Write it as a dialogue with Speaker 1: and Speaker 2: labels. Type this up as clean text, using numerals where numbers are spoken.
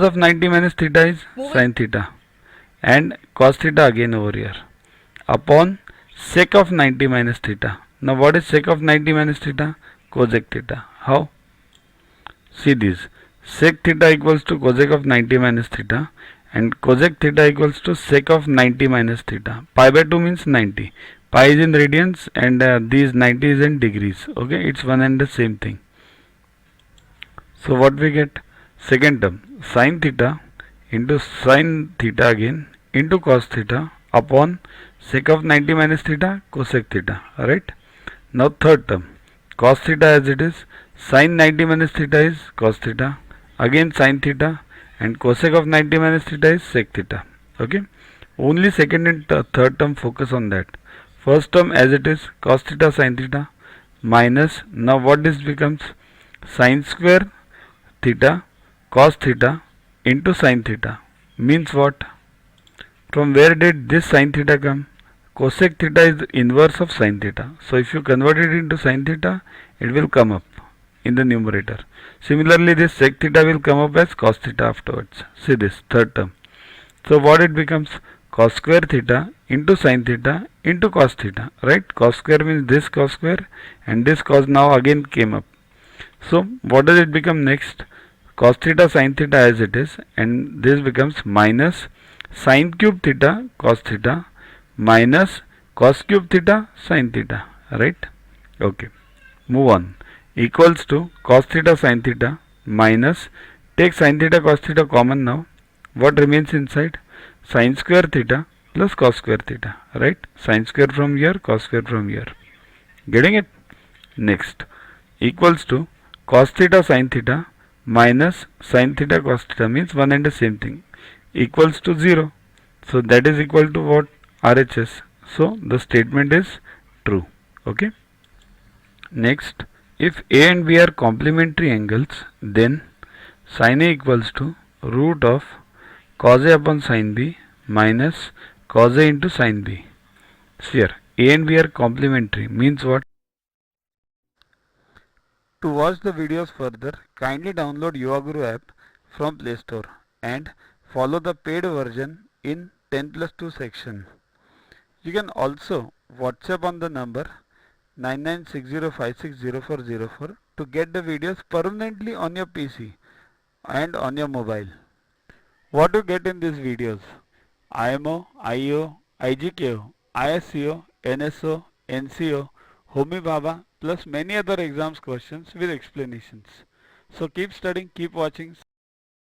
Speaker 1: Cos of 90 minus theta is sin theta, and cos theta again over here, upon sec of 90 minus theta. Now what is sec of 90 minus theta? Cosec theta. How? See this, sec theta equals to cosec of 90 minus theta, and cosec theta equals to sec of 90 minus theta. Pi by 2 means 90. Pi is in radians and these 90 is in degrees. Okay, it's one and the same thing. So what we get? Second term, sin theta into sin theta again into cos theta upon sec of 90 minus theta cosec theta. Right? Now third term, cos theta as it is, sin 90 minus theta is cos theta, again sin theta, and cosec of 90 minus theta is sec theta. Okay, only second and third term focus on that. First term as it is, cos theta sin theta minus, now what this becomes, sin square theta cos theta into sin theta, means what? From where did this sin theta come? Cosec theta is the inverse of sin theta. So if you convert it into sin theta, it will come up in the numerator. Similarly, this sec theta will come up as cos theta afterwards. See this third term. So what it becomes? Cos square theta into sin theta into cos theta. Right? Cos square means this cos square, and this cos now again came up. So what does it become next? Cos theta sin theta as it is, and this becomes minus sin cube theta cos theta minus cos cube theta sin theta. Right? Okay. Move on. Equals to cos theta sin theta minus, take sin theta cos theta common now. What remains inside? Sin square theta plus cos square theta. Right? Sin square from here, cos square from here. Getting it? Next. Equals to cos theta sin theta minus sin theta cos theta, means one and the same thing, equals to 0. So that is equal to what? RHS. So the statement is true. Okay. Next, if A and B are complementary angles, then sin A equals to root of cos A upon sin B minus cos A into sin B. So here A and B are complementary, means what? To watch the videos further, kindly download YuvaGuru app from Play Store and follow the paid version in 10+2 section. You can also WhatsApp on the number 9960560404 to get the videos permanently on your PC and on your mobile. What you get in these videos? IMO, IO, IGKO, ISCO, NSO, NCO, Homi Bhabha, plus many other exams questions with explanations. So keep studying, keep watching.